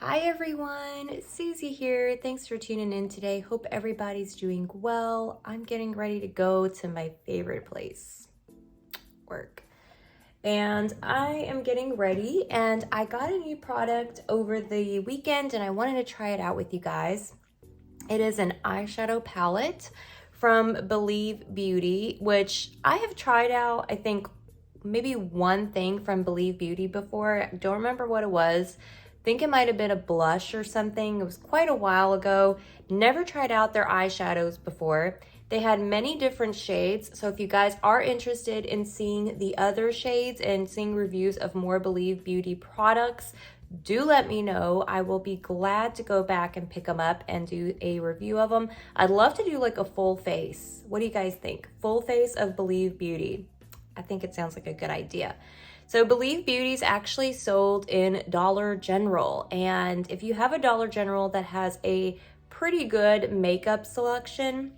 Hi everyone, Susie here. Thanks for tuning in today. Hope everybody's doing well. I'm getting ready to go to my favorite place, work. And I am getting ready and I got a new product over the weekend and I wanted to try it out with you guys. It is an eyeshadow palette from Blvd, which I have tried out, I think maybe one thing from Blvd before. I don't remember what it was. I think it might have been a blush or something. It was quite a while ago. Never tried out their eyeshadows before. They had many different shades, so if you guys are interested in seeing the other shades and seeing reviews of more Blvd products, do let me know. I will be glad to go back and pick them up and do a review of them. I'd love to do like a full face. What do you guys think? Full face of Blvd. I think it sounds like a good idea. So Blvd is actually sold in Dollar General. And if you have a Dollar General that has a pretty good makeup selection,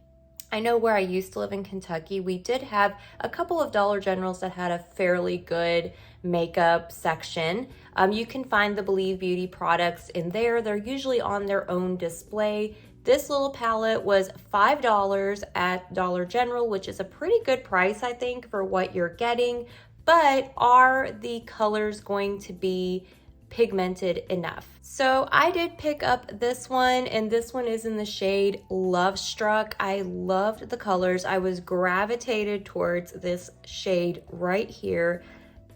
I know where I used to live in Kentucky, we did have a couple of Dollar Generals that had a fairly good makeup section. You can find the Blvd products in there. They're usually on their own display. This little palette was $5 at Dollar General, which is a pretty good price, I think, for what you're getting. But are the colors going to be pigmented enough? So I did pick up this one, and this one is in the shade Lovestruck. I loved the colors. I was gravitated towards this shade right here.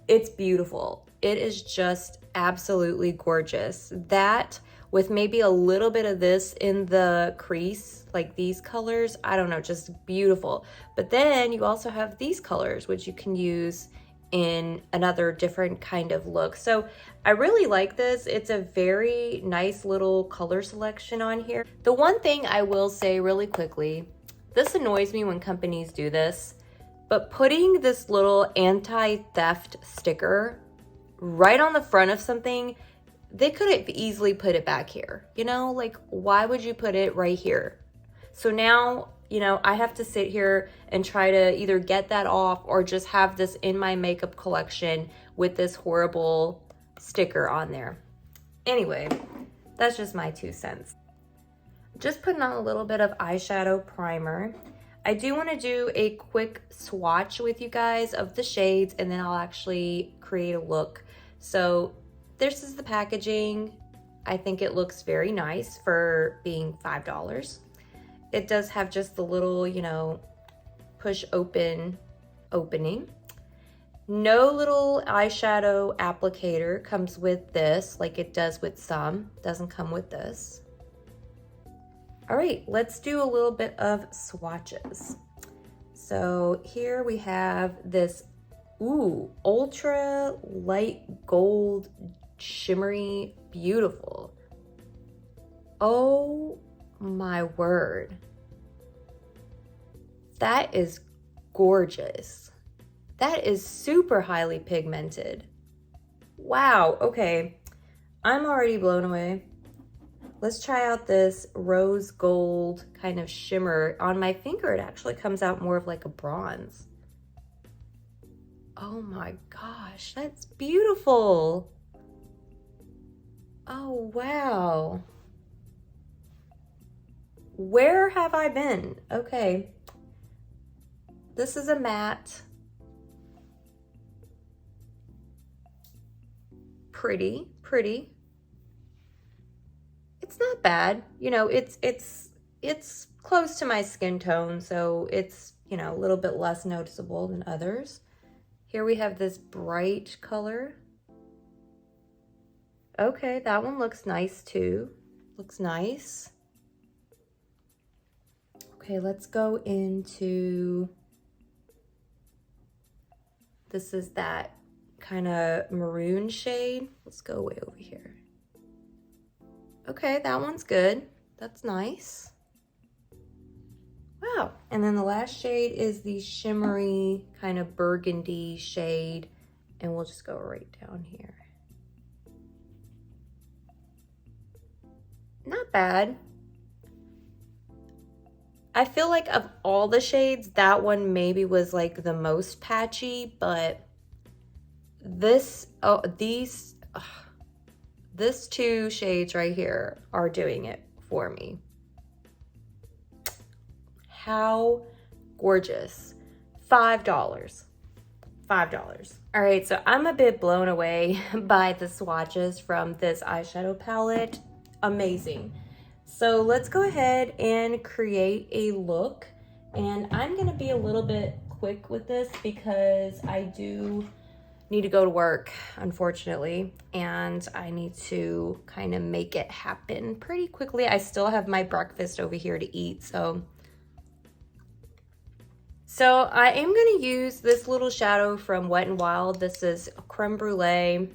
It's beautiful. It is just absolutely gorgeous. That with maybe a little bit of this in the crease, like these colors, I don't know, just beautiful. But then you also have these colors, which you can use in another different kind of look. So I really like this. It's a very nice little color selection on here. The one thing I will say really quickly, this annoys me when companies do this, but putting this little anti-theft sticker right on the front of something, they could have easily put it back here. You know, like why would you put it right here? So now, you know, I have to sit here and try to either get that off or just have this in my makeup collection with this horrible sticker on there. Anyway, that's just my 2 cents. Just putting on a little bit of eyeshadow primer. I do want to do a quick swatch with you guys of the shades, and then I'll actually create a look. So this is the packaging. I think it looks very nice for being $5. It does have just the little, you know, push opening. No little eyeshadow applicator comes with this like it does with some. Doesn't come with this. All right, let's do a little bit of swatches. So here we have this, ultra light gold, shimmery, beautiful. Oh my word. That is gorgeous. That is super highly pigmented. Wow, okay. I'm already blown away. Let's try out this rose gold kind of shimmer. On my finger, it actually comes out more of like a bronze. Oh my gosh, that's beautiful. Oh, wow. Where have I been? Okay. This is a matte. Pretty. It's not bad. You know, it's close to my skin tone, so it's, you know, a little bit less noticeable than others. Here we have this bright color. Okay, that one looks nice too. Looks nice. Okay, let's go into, this is that kind of maroon shade. Let's go way over here. Okay, that one's good. That's nice. Wow, and then the last shade is the shimmery kind of burgundy shade, and we'll just go right down here. Not bad. I feel like of all the shades, that one maybe was like the most patchy, but this, This 2 shades right here are doing it for me. How gorgeous. $5. $5. All right, so I'm a bit blown away by the swatches from this eyeshadow palette. Amazing. So let's go ahead and create a look. And I'm gonna be a little bit quick with this because I do need to go to work, unfortunately, and I need to kind of make it happen pretty quickly. I still have my breakfast over here to eat, so I am going to use this little shadow from Wet n Wild. This is a creme brulee,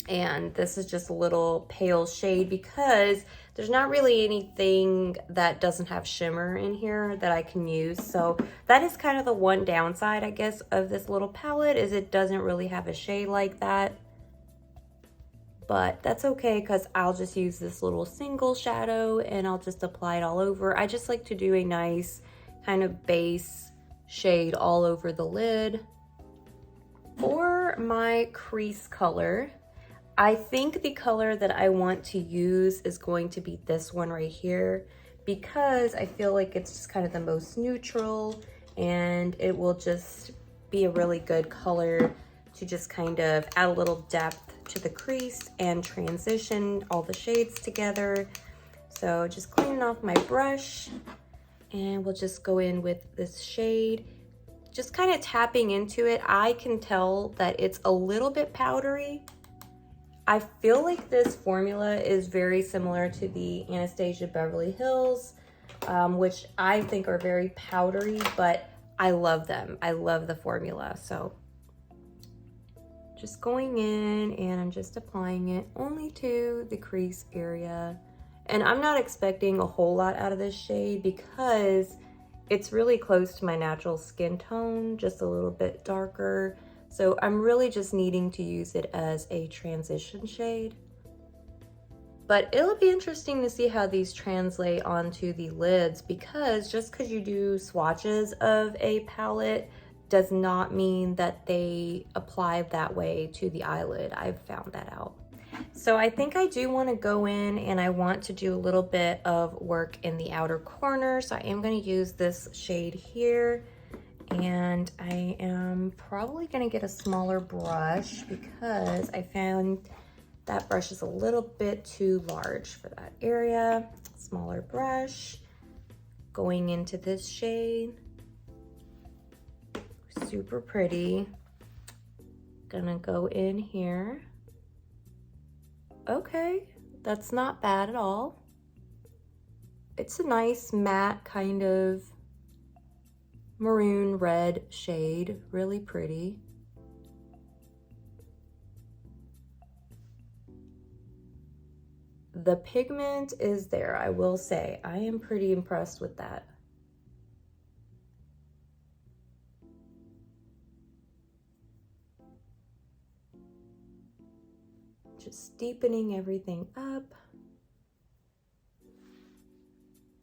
and this is just a little pale shade because there's not really anything that doesn't have shimmer in here that I can use. So that is kind of the one downside, I guess, of this little palette, is it doesn't really have a shade like that. But that's okay because I'll just use this little single shadow and I'll just apply it all over. I just like to do a nice kind of base shade all over the lid. For my crease color, I think the color that I want to use is going to be this one right here because I feel like it's just kind of the most neutral and it will just be a really good color to just kind of add a little depth to the crease and transition all the shades together. So just cleaning off my brush, and we'll just go in with this shade. Just kind of tapping into it, I can tell that it's a little bit powdery. I feel like this formula is very similar to the Anastasia Beverly Hills, which I think are very powdery, but I love them. I love the formula. So just going in and I'm just applying it only to the crease area. And I'm not expecting a whole lot out of this shade because it's really close to my natural skin tone, just a little bit darker. So I'm really just needing to use it as a transition shade. But it'll be interesting to see how these translate onto the lids, because just because you do swatches of a palette does not mean that they apply that way to the eyelid. I've found that out. So I think I do want to go in and I want to do a little bit of work in the outer corner. So I am going to use this shade here. And I am probably going to get a smaller brush because I found that brush is a little bit too large for that area. Smaller brush, going into this shade. Super pretty. Gonna go in here. Okay, that's not bad at all. It's a nice matte kind of maroon red shade, really pretty. The pigment is there, I will say. I am pretty impressed with that. Just deepening everything up.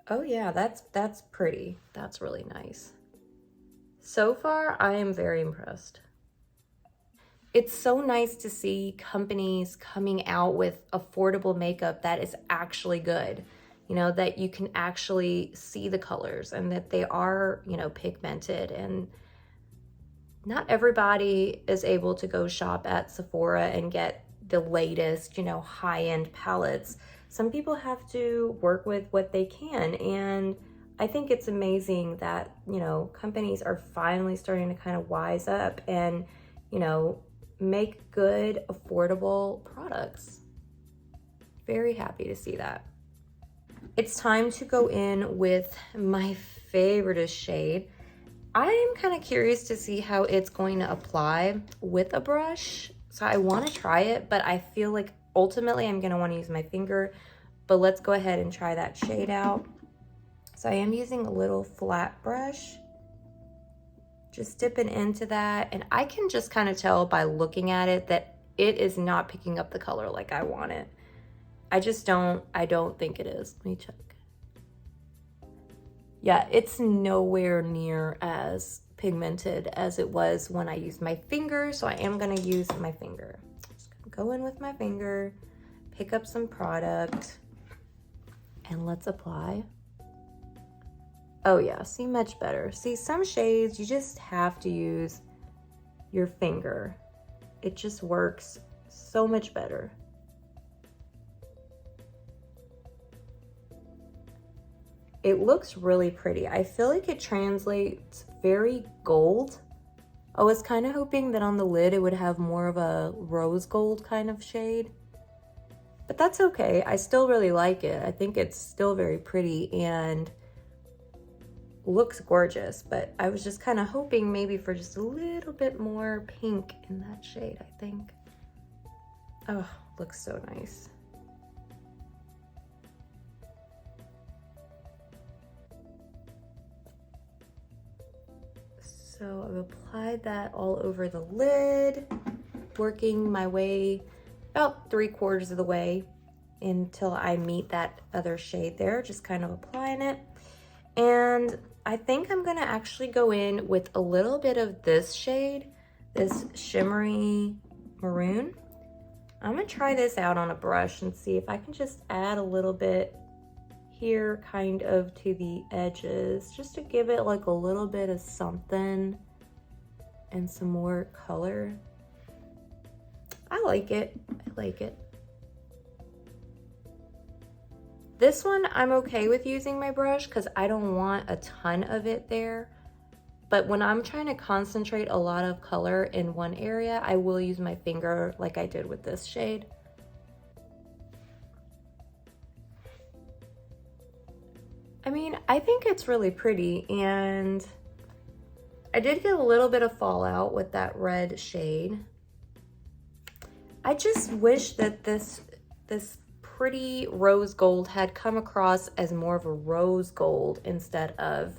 Oh yeah, that's pretty. That's really nice. So far, I am very impressed. It's so nice to see companies coming out with affordable makeup that is actually good. You know, that you can actually see the colors and that they are, you know, pigmented. And not everybody is able to go shop at Sephora and get the latest, you know, high-end palettes. Some people have to work with what they can, and I think it's amazing that, you know, companies are finally starting to kind of wise up and, you know, make good, affordable products. Very happy to see that. It's time to go in with my favorite shade. I'm kind of curious to see how it's going to apply with a brush. So I want to try it, but I feel like ultimately I'm going to want to use my finger. But let's go ahead and try that shade out. So I am using a little flat brush, just dipping into that. And I can just kind of tell by looking at it that it is not picking up the color like I want it. I don't think it is. Let me check. Yeah, it's nowhere near as pigmented as it was when I used my finger. So I am gonna use my finger. Just gonna go in with my finger. pick up some product and let's apply. Oh yeah, see, much better. See, some shades you just have to use your finger. It just works so much better. It looks really pretty. I feel like it translates very gold. I was kind of hoping that on the lid it would have more of a rose gold kind of shade, but that's okay. I still really like it. I think it's still very pretty and looks gorgeous, but I was just kind of hoping maybe for just a little bit more pink in that shade, I think. Oh, looks so nice. So I've applied that all over the lid, working my way about 3/4 of the way until I meet that other shade there, just kind of applying it. And I think I'm gonna actually go in with a little bit of this shade, this shimmery maroon. I'm gonna try this out on a brush and see if I can just add a little bit here kind of to the edges, just to give it like a little bit of something and some more color. I like it. I like it. This one I'm okay with using my brush because I don't want a ton of it there. But when I'm trying to concentrate a lot of color in one area, I will use my finger like I did with this shade. I mean, I think it's really pretty, and I did get a little bit of fallout with that red shade. I just wish that this pretty rose gold had come across as more of a rose gold instead of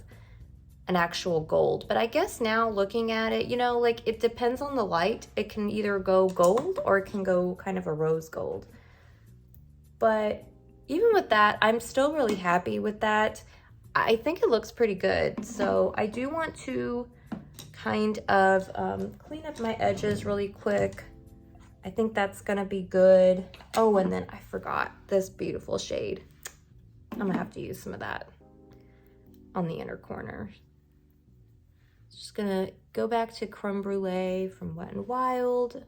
an actual gold. But I guess now looking at it, you know, like it depends on the light. It can either go gold or it can go kind of a rose gold. But even with that, I'm still really happy with that. I think it looks pretty good. So I do want to kind of clean up my edges really quick. I think that's gonna be good. Oh, and then I forgot this beautiful shade. I'm gonna have to use some of that on the inner corner. Just gonna go back to Creme Brulee from Wet n Wild,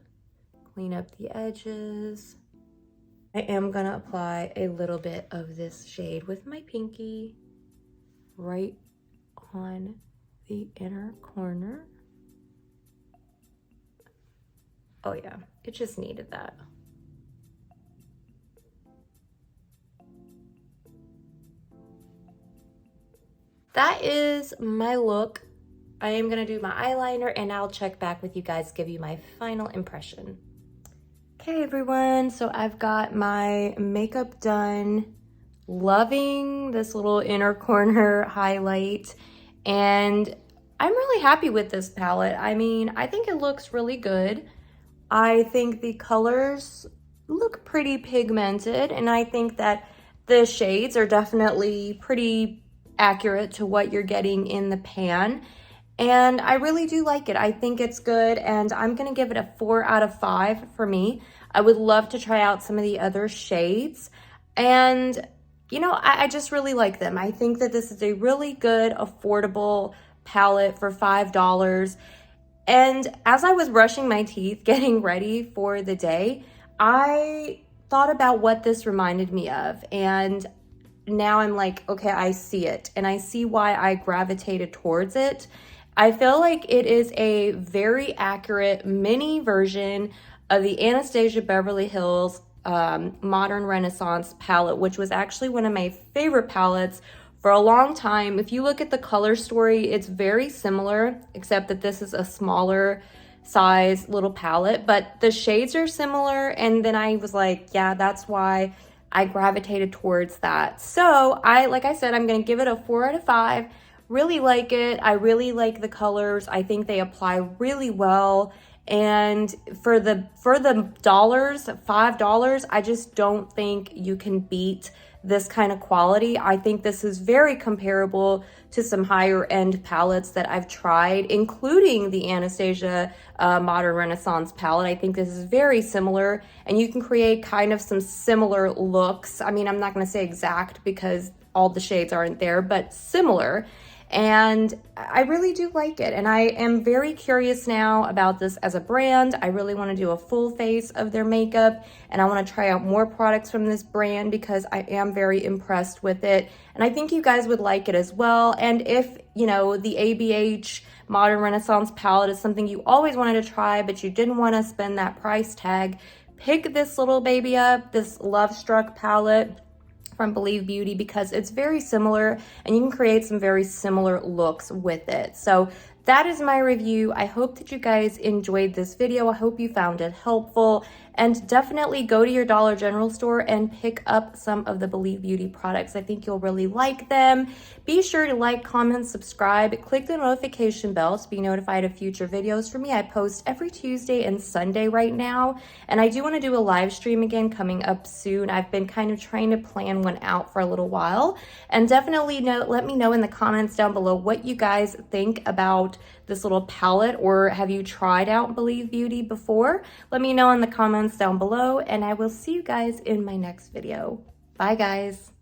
clean up the edges. I am gonna apply a little bit of this shade with my pinky right on the inner corner. Oh yeah, it just needed that. That is my look. I am gonna do my eyeliner and I'll check back with you guys, give you my final impression. Okay everyone, so I've got my makeup done. Loving this little inner corner highlight, and I'm really happy with this palette. I mean, I think it looks really good. I think the colors look pretty pigmented, and I think that the shades are definitely pretty accurate to what you're getting in the pan. And I really do like it. I think it's good, and I'm gonna give it a 4 out of 5 for me. I would love to try out some of the other shades, and you know, I just really like them. I think that this is a really good, affordable palette for $5. And as I was brushing my teeth, getting ready for the day, I thought about what this reminded me of. And now I'm like, okay, I see it. And I see why I gravitated towards it. I feel like it is a very accurate mini version of the Anastasia Beverly Hills Modern Renaissance palette, which was actually one of my favorite palettes for a long time. If you look at the color story, it's very similar, except that this is a smaller size little palette, but the shades are similar. And then I was like, yeah, that's why I gravitated towards that. So like I said, I'm gonna give it a 4 out of 5. Really like it. I really like the colors. I think they apply really well. And for the dollars, $5, I just don't think you can beat this kind of quality. I think this is very comparable to some higher end palettes that I've tried, including the Anastasia Modern Renaissance palette. I think this is very similar, and you can create kind of some similar looks. I mean, I'm not gonna say exact because all the shades aren't there, but similar. And I really do like it, and I am very curious now about this as a brand. I really want to do a full face of their makeup, and I want to try out more products from this brand because I am very impressed with it, and I think you guys would like it as well. And if, you know, the ABH Modern Renaissance palette is something you always wanted to try but you didn't want to spend that price tag, pick this little baby up, this Lovestruck palette from Blvd, because it's very similar and you can create some very similar looks with it. So that is my review. I hope that you guys enjoyed this video. I hope you found it helpful, and definitely go to your Dollar General store and pick up some of the Blvd products. I think you'll really like them. Be sure to like, comment, subscribe, click the notification bell to be notified of future videos from me. I post every Tuesday and Sunday right now, and I do want to do a live stream again coming up soon. I've been kind of trying to plan one out for a little while, and definitely let me know in the comments down below what you guys think about this little palette, or have you tried out Blvd before? Let me know in the comments down below, and I will see you guys in my next video. Bye guys.